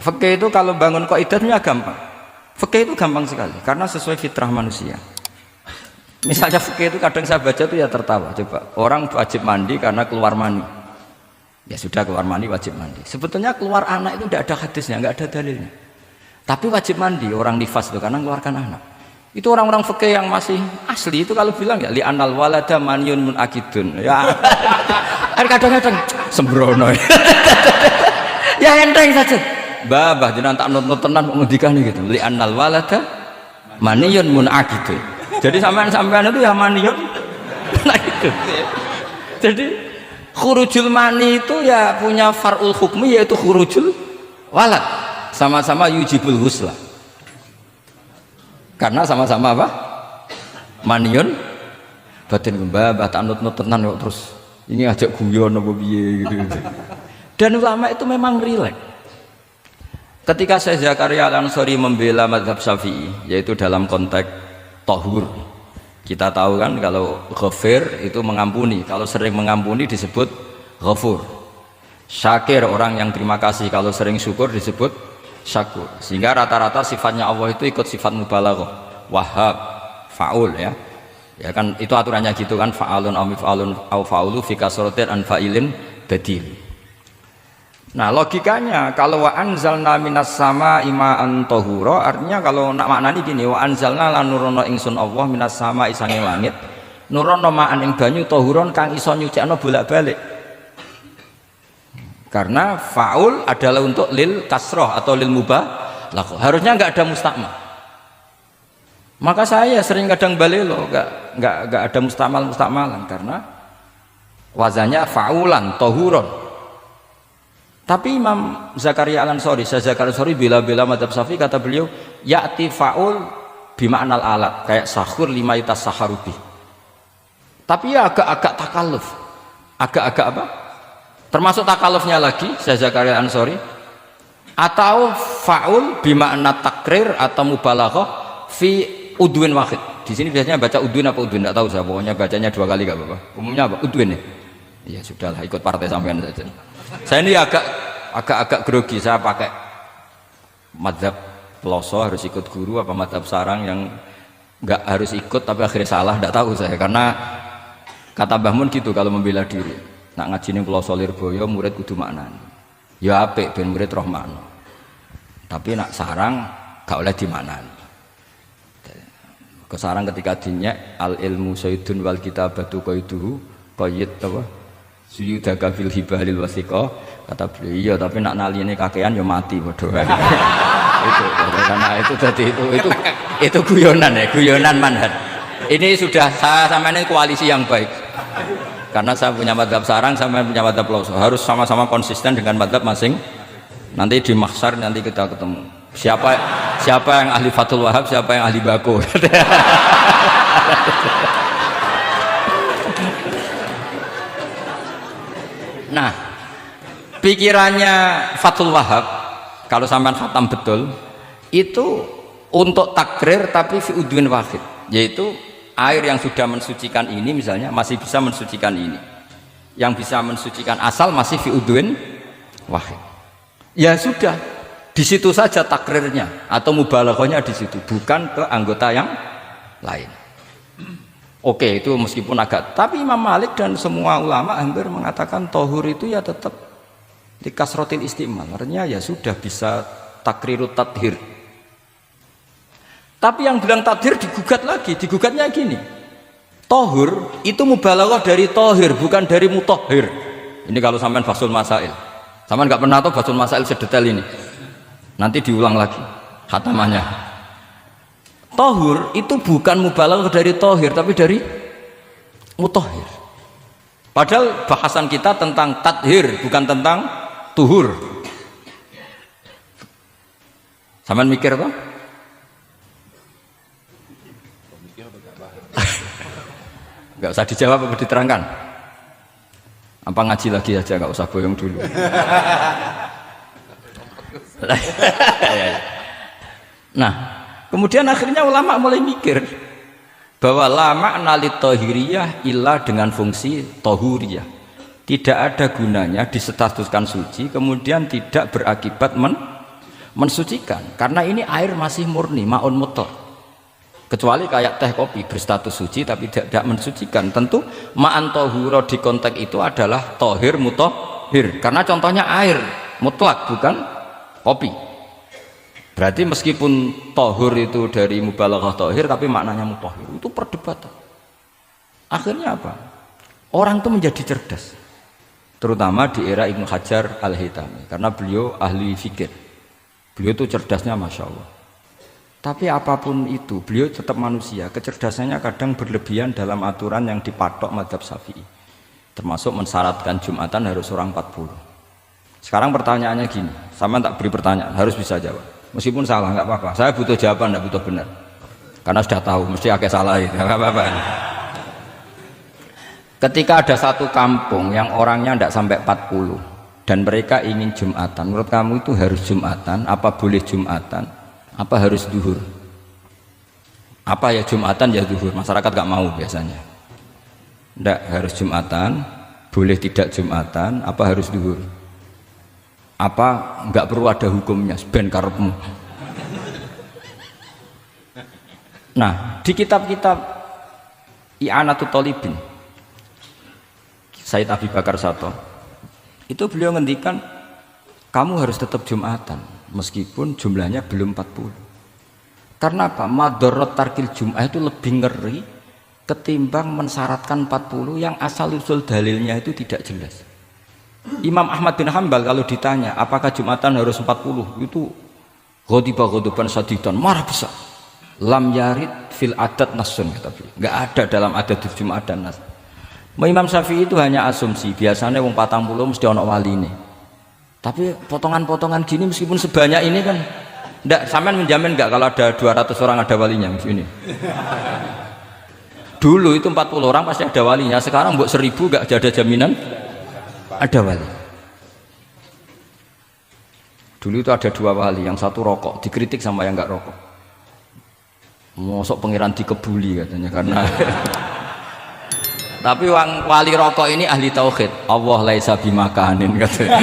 Fikih itu kalau bangun kaidahnya gampang. Fikih itu gampang sekali karena sesuai fitrah manusia. Misalnya fikih itu kadang saya baca itu ya tertawa. Coba orang wajib mandi karena keluar mani. Ya sudah keluar mani wajib mandi. Sebetulnya keluar anak itu tidak ada hadisnya, nggak ada dalilnya. Tapi wajib mandi orang nifas itu karena mengeluarkan anak. Itu orang-orang fikih yang masih asli itu kalau bilang ya li anal walada maniyun munakidun. Ya kadang-kadang sembrono. Ya enteng saja. Mbah jenengan tak nonton tenan kok ngendikane gitu. Li anal walada maniyun munakidun. Jadi sampean itu ya maniyun munakidun. Jadi khurujul mani itu ya punya far'ul hukmi yaitu khurujul walad. Sama-sama yujibul ghusla. Karena sama-sama apa? Maniyun batin mbah tak nut tenan kok terus ini ajak guyon apa piye gitu. Dan ulama itu memang rileks. Ketika Syekh Zakaria Al-Ansari membela mazhab Syafi'i yaitu dalam konteks tahur. Kita tahu kan kalau ghafir itu mengampuni, kalau sering mengampuni disebut ghafur. Syakir orang yang terima kasih, kalau sering syukur disebut syakur. Sehingga rata-rata sifatnya Allah itu ikut sifat mubalaghah, wahhab, faul ya. Ya kan itu aturannya gitu kan, fa'alun aw mif'alun aw fa'ulu fi kasratin an fa'ilin badil. Nah logikanya kalau wa anzalna minas sama ima'an tahura, artinya kalau nak maknani gini, wa anzalna lan nurono ingsun Allah minas sama isange langit nurono ma'an ing banyu tahuron kang iso nyucikno bolak-balik. Karena faul adalah untuk lil kasroh atau lil mubah, harusnya nggak ada mustakmal. Maka saya sering kadang balelo nggak ada mustakmalan karena wazannya faulan tahuron. Tapi Imam Zakaria Al-Ansari, Syekh Zakaria Al-Ansari bela-bela madzhab Syafi'i, kata beliau ya'ti faul bima'nal alat, kayak sahur lima itas saharubi. Tapi ya agak-agak takalluf, agak-agak apa? Termasuk takallufnya lagi Syekh Zakaria Al-Ansari, atau faul bima'na takrir atau mubalaghah fi udwin wahid. Di sini biasanya baca udwin apa udwin, tidak tahu saya, pokoknya bacanya 2 kali gak apa-apa. Umumnya apa? Udwin ya? Ya sudahlah, ikut partai sampean saja. Saya ini agak grogi, saya pakai madzhab peloso harus ikut guru apa madzhab sarang yang nggak harus ikut tapi akhirnya salah, tidak tahu saya, karena kata Mbah Mun gitu kalau membela diri, nak ngaji ning peloso Lirboyo murid kudu maknani ya apik ben murid roh makna, tapi nak sarang gak oleh dimaknani. Ke sarang ketika dinyek al ilmu sayyidun wal kitabatu qaiduhu qayyid apa suyudaka fil hibalil wasiqah, kata beliau iya tapi nak naline kakean ya mati bodoh. Itu karena itu jadi itu guyonan ya, guyonan manhaj. Ini sudah saya sama ini koalisi yang baik. Karena saya punya madzhab sarang, sama punya madzhab peloso, harus sama-sama konsisten dengan madzhab masing. Nanti di mahsyar nanti kita ketemu. Siapa yang ahli Fathul Wahab, siapa yang ahli Bako. Nah, pikirannya Fathul Wahab kalau sampean khatam betul itu untuk takrir tapi fi udwin wahid, yaitu air yang sudah mensucikan ini misalnya masih bisa mensucikan ini, yang bisa mensucikan asal masih fi udwin wahid. Ya sudah, di situ saja takrirnya atau mubalaghahnya di situ, bukan ke anggota yang lain. Oke, itu meskipun agak, tapi Imam Malik dan semua ulama hampir mengatakan tohur itu ya tetap di kasrotil istimal, artinya ya sudah bisa takrirut tathir. Tapi yang bilang tathir digugat lagi, digugatnya gini, tohur itu mubalaghah dari tohir bukan dari mutohir. Ini kalau sampean Fathul Masail, sampean nggak pernah tahu Fathul Masail sedetail ini, nanti diulang lagi khatamannya. Tohur itu bukan mubalaghah dari tohir tapi dari mutohir. Padahal bahasan kita tentang tathir bukan tentang tuhur. Sampean mikir apa? Gak usah dijawab apa diterangkan? Apa ngaji lagi aja, gak usah boyong dulu. Nah, kemudian akhirnya ulama mulai mikir bahwa lama nalit tohiriyah ilah dengan fungsi tohuriyah, tidak ada gunanya disestatuskan suci kemudian tidak berakibat mensucikan, karena ini air masih murni, ma'un mutlaq. Kecuali kayak teh kopi berstatus suci tapi tidak mensucikan. Tentu ma'an tohuro di konteks itu adalah tohir mutohir, karena contohnya air mutlak bukan kopi. Berarti meskipun tohur itu dari mubalaghah tohir tapi maknanya mutohir, itu perdebatan. Akhirnya apa? Orang itu menjadi cerdas, terutama di era Ibnu Hajar Al-Haytami, karena beliau ahli fikir. Beliau itu cerdasnya Masya Allah. Tapi apapun itu, beliau tetap manusia. Kecerdasannya kadang berlebihan dalam aturan yang dipatok mazhab Syafi'i, termasuk mensyaratkan Jumatan harus orang 40. Sekarang pertanyaannya gini, sama tak beri pertanyaan, harus bisa jawab. Meskipun salah, nggak apa-apa. Saya butuh jawaban, nggak butuh benar. Karena sudah tahu, mesti agak salah itu, nggak apa-apa. Ketika ada satu kampung yang orangnya tidak sampai 40 dan mereka ingin Jumatan, menurut kamu itu harus Jumatan? Apa boleh Jumatan? Apa harus duhur? Apa ya Jumatan ya duhur? Masyarakat gak mau biasanya. Tidak harus Jumatan, boleh tidak Jumatan, apa harus duhur? Apa nggak perlu ada hukumnya? Ben karepmu. Nah, di kitab-kitab I'anatul Thalibin, Said Abi Bakar Sato, itu beliau ngendikan kamu harus tetap Jumatan meskipun jumlahnya belum 40. Karena apa? Madharat tarkil Jum'ah itu lebih ngeri ketimbang mensyaratkan 40 yang asal usul dalilnya itu tidak jelas. Imam Ahmad bin Hanbal kalau ditanya apakah Jumatan harus 40, itu ghadiban sadidan, marah besar. Lam yarid fil adat nasun, tapi nggak ada dalam adat Jumatan nas. Imam Syafi'i itu hanya asumsi, biasanya wong 40 mesti ono waline. Tapi potongan-potongan gini meskipun sebanyak ini kan ndak, sampean menjamin nggak kalau ada 200 orang ada walinya ini? Dulu itu 40 orang pasti ada walinya, sekarang buat 1000 nggak ada jaminan ada wali. Dulu itu ada 2 wali, yang satu rokok, dikritik sama yang nggak rokok. Mosok pangeran dikebuli katanya karena tapi wali rokok ini ahli tauhid, Allah laisa bimakanin katanya.